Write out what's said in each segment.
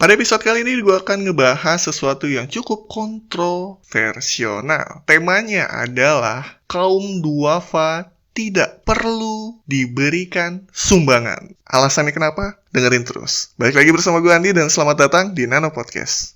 Pada episode kali ini gue akan ngebahas sesuatu yang cukup kontroversial. Temanya adalah kaum duafa tidak perlu diberikan sumbangan. Alasannya kenapa? Dengerin terus. Balik lagi bersama gue Andi dan selamat datang di Nano Podcast.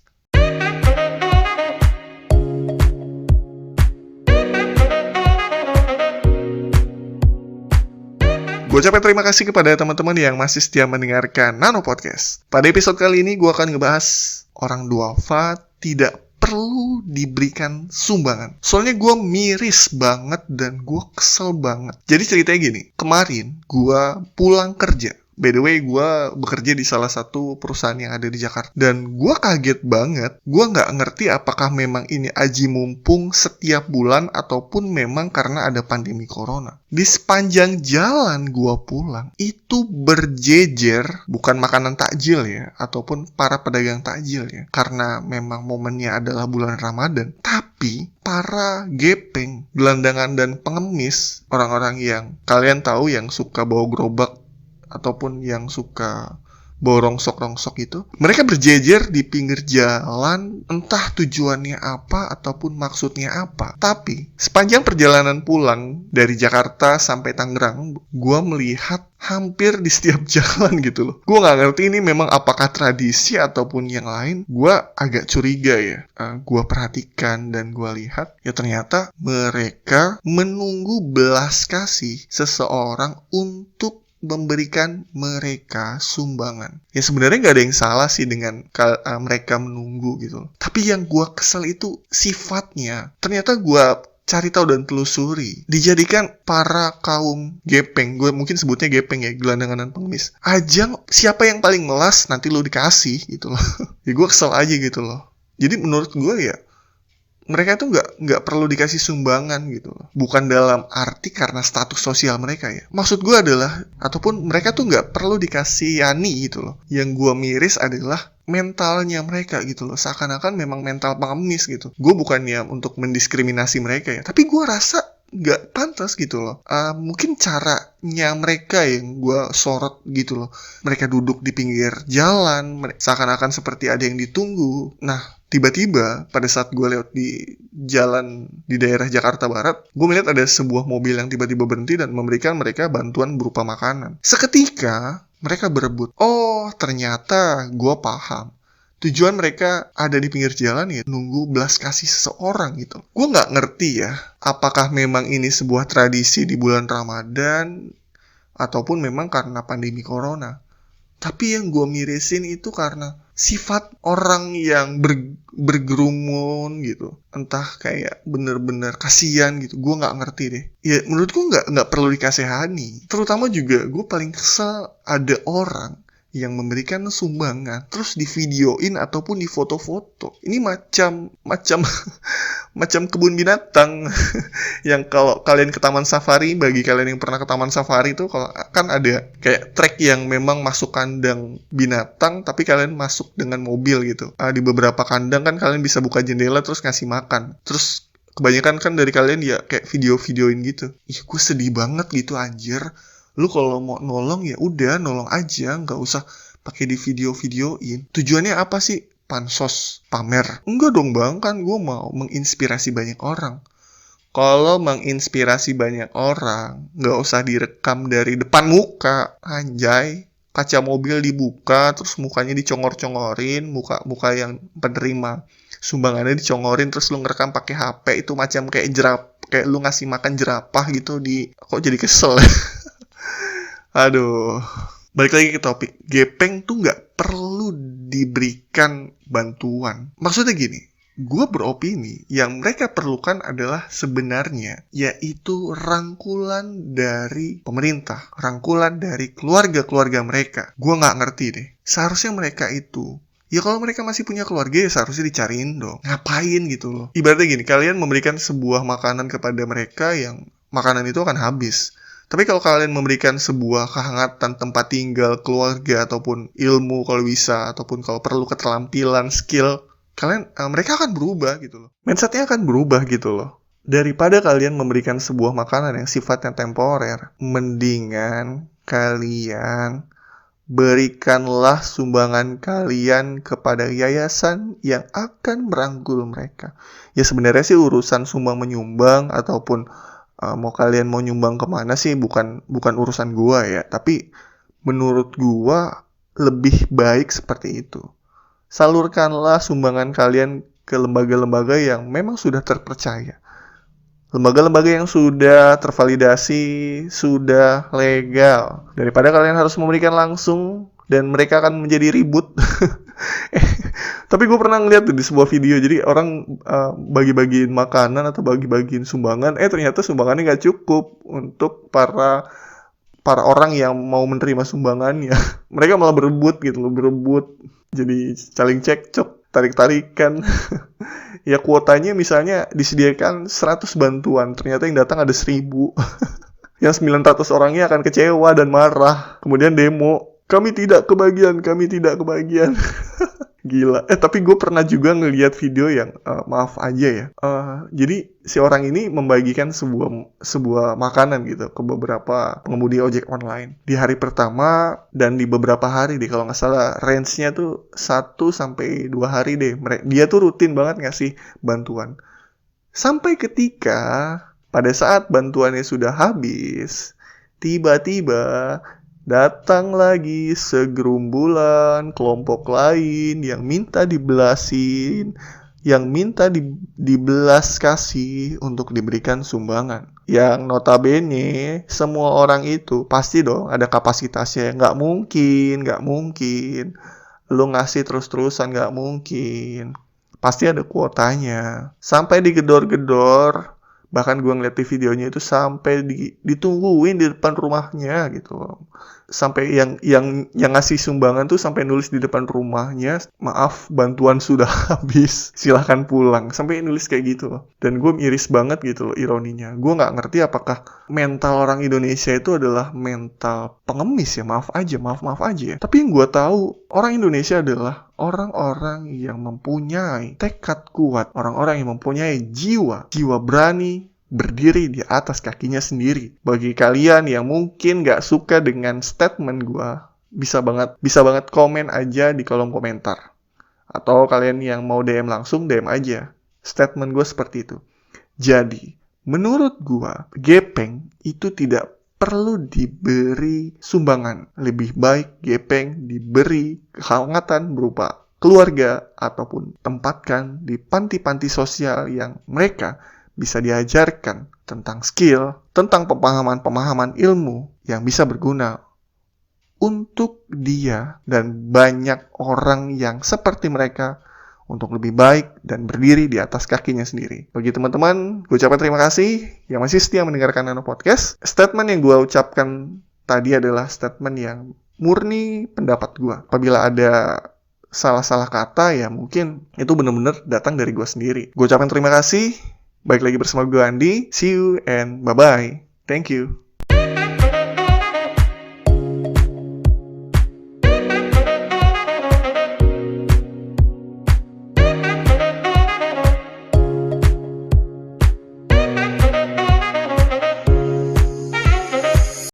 Gue ucapkan terima kasih kepada teman-teman yang masih setia mendengarkan Nano Podcast. Pada episode kali ini gue akan ngebahas orang duafa tidak perlu diberikan sumbangan. Soalnya gue miris banget dan gue kesel banget. Jadi ceritanya gini, kemarin gue pulang kerja. By the way, gue bekerja di salah satu perusahaan yang ada di Jakarta. Dan gue kaget banget, gue gak ngerti apakah memang ini aji mumpung setiap bulan ataupun memang karena ada pandemi corona. Di sepanjang jalan gue pulang, itu berjejer, bukan makanan takjil ya, ataupun para pedagang takjil ya. Karena memang momennya adalah bulan Ramadan. Tapi para gepeng, gelandangan dan pengemis, orang-orang yang kalian tahu yang suka bawa gerobak, ataupun yang suka bawa rongsok-rongsok itu, mereka berjejer di pinggir jalan, entah tujuannya apa ataupun maksudnya apa. Tapi sepanjang perjalanan pulang dari Jakarta sampai Tangerang, gue melihat hampir di setiap jalan gitu loh. Gue gak ngerti ini memang apakah tradisi ataupun yang lain. Gue agak curiga ya. Gue perhatikan dan gue lihat, ya ternyata mereka menunggu belas kasih seseorang untuk memberikan mereka sumbangan. Ya sebenarnya gak ada yang salah sih dengan mereka menunggu gitu. Tapi yang gue kesel itu sifatnya. Ternyata gue cari tahu dan telusuri, dijadikan para kaum gepeng, gue mungkin sebutnya gepeng ya, gelandangan dan pengemis, ajang siapa yang paling melas nanti lo dikasih gitu loh. Ya gue kesel aja gitu loh. Jadi menurut gue ya, mereka tuh nggak perlu dikasih sumbangan gitu loh. Bukan dalam arti karena status sosial mereka ya. Maksud gue adalah, ataupun mereka tuh nggak perlu dikasihani gitu loh. Yang gue miris adalah mentalnya mereka gitu loh. Seakan-akan memang mental pengemis gitu. Gue bukannya untuk mendiskriminasi mereka ya, tapi gue rasa nggak pantas gitu loh. Mungkin caranya mereka yang gue sorot gitu loh. Mereka duduk di pinggir jalan, seakan-akan seperti ada yang ditunggu. Nah, tiba-tiba pada saat gue lewat di jalan di daerah Jakarta Barat, gue melihat ada sebuah mobil yang tiba-tiba berhenti dan memberikan mereka bantuan berupa makanan. Seketika mereka berebut. Oh, ternyata gue paham. Tujuan mereka ada di pinggir jalan ya nunggu belas kasih seseorang gitu. Gue gak ngerti ya, apakah memang ini sebuah tradisi di bulan Ramadan ataupun memang karena pandemi corona. Tapi yang gue mirisin itu karena sifat orang yang bergerumun gitu. Entah kayak bener-bener kasihan gitu. Gue gak ngerti deh. Ya menurut gue gak perlu dikasihani. Terutama juga gue paling kesel ada orang yang memberikan sumbangan terus divideoin ataupun difoto-foto. Ini macam macam kebun binatang yang kalau kalian ke taman safari, bagi kalian yang pernah ke taman safari itu kalau kan ada kayak trek yang memang masuk kandang binatang tapi kalian masuk dengan mobil gitu. Di beberapa kandang kan kalian bisa buka jendela terus ngasih makan. Terus kebanyakan kan dari kalian ya kayak video-videoin gitu. Ih, gue sedih banget gitu anjir. Lu kalau mau nolong ya udah nolong aja, nggak usah pakai di video-videoin. Tujuannya apa sih? Pansos, pamer? Enggak dong bang, kan gue mau menginspirasi banyak orang. Kalau menginspirasi banyak orang, nggak usah direkam dari depan muka, anjay. Kaca mobil dibuka, terus mukanya dicongor-congorin, muka yang penerima sumbangannya dicongorin, terus lu ngerekam pakai HP itu macam kayak lu ngasih makan jerapah gitu di. Kok jadi kesel? Aduh, balik lagi ke topik. Gepeng tuh gak perlu diberikan bantuan. Maksudnya gini, gue beropini yang mereka perlukan adalah sebenarnya yaitu rangkulan dari pemerintah, rangkulan dari keluarga-keluarga mereka. Gue gak ngerti deh. Seharusnya mereka itu, ya kalau mereka masih punya keluarga ya seharusnya dicariin dong. Ngapain gitu loh. Ibaratnya gini, kalian memberikan sebuah makanan kepada mereka yang makanan itu akan habis. Tapi kalau kalian memberikan sebuah kehangatan tempat tinggal, keluarga, ataupun ilmu kalau bisa, ataupun kalau perlu keterampilan, skill, mereka akan berubah gitu loh. Mindsetnya akan berubah gitu loh. Daripada kalian memberikan sebuah makanan yang sifatnya temporer, mendingan kalian berikanlah sumbangan kalian kepada yayasan yang akan merangkul mereka. Ya sebenarnya sih urusan sumbang menyumbang ataupun mau kalian mau nyumbang kemana sih bukan urusan gua ya. Tapi menurut gua lebih baik seperti itu. Salurkanlah sumbangan kalian ke lembaga-lembaga yang memang sudah terpercaya. Lembaga-lembaga yang sudah tervalidasi, sudah legal. Daripada kalian harus memberikan langsung dan mereka akan menjadi ribut. Tapi gue pernah ngeliat tuh di sebuah video. Jadi orang bagi-bagiin makanan atau bagi-bagiin sumbangan. Ternyata sumbangannya gak cukup untuk para orang yang mau menerima sumbangannya. Mereka malah berebut gitu loh, berebut. Jadi saling cekcok, tarik-tarikan. Ya kuotanya misalnya disediakan 100 bantuan, ternyata yang datang ada 1000. Yang 900 orangnya akan kecewa dan marah. Kemudian demo, kami tidak kebagian. Gila. Tapi gue pernah juga ngeliat video yang maaf aja ya. Jadi si orang ini membagikan sebuah makanan gitu ke beberapa pengemudi ojek online. Di hari pertama dan di beberapa hari deh, kalau nggak salah range-nya tuh 1-2 hari deh. Dia tuh rutin banget ngasih bantuan. Sampai ketika pada saat bantuannya sudah habis, tiba-tiba datang lagi segerombolan kelompok lain yang minta dibelasin, yang minta dibelas kasih untuk diberikan sumbangan. Yang notabene semua orang itu pasti dong ada kapasitasnya. Nggak mungkin. Lu ngasih terus-terusan nggak mungkin. Pasti ada kuotanya. Sampai digedor-gedor. Bahkan gue ngeliat di videonya itu sampai ditungguin di depan rumahnya gitu. Sampai yang ngasih sumbangan tuh sampai nulis di depan rumahnya, maaf bantuan sudah habis, silahkan pulang. Sampai nulis kayak gitu. Dan gue miris banget gitu loh ironinya. Gue gak ngerti apakah mental orang Indonesia itu adalah mental pengemis ya, maaf aja ya. Tapi yang gue tahu, orang Indonesia adalah orang-orang yang mempunyai tekad kuat, orang-orang yang mempunyai jiwa berani berdiri di atas kakinya sendiri. Bagi kalian yang mungkin gak suka dengan statement gue, bisa banget komen aja di kolom komentar. Atau kalian yang mau DM langsung, DM aja. Statement gue seperti itu. Jadi, menurut gue, gepeng itu tidak perlu diberi sumbangan. Lebih baik gepeng diberi kehangatan berupa keluarga ataupun tempatkan di panti-panti sosial yang mereka bisa diajarkan tentang skill, tentang pemahaman ilmu yang bisa berguna untuk dia dan banyak orang yang seperti mereka untuk lebih baik dan berdiri di atas kakinya sendiri. Bagi teman-teman, gue ucapkan terima kasih yang masih setia mendengarkan Nano Podcast. Statement yang gue ucapkan tadi adalah statement yang murni pendapat gue. Apabila ada salah-salah kata, ya mungkin itu benar-benar datang dari gue sendiri. Gue ucapkan terima kasih. Baik lagi bersama gue Andi. See you and bye-bye. Thank you.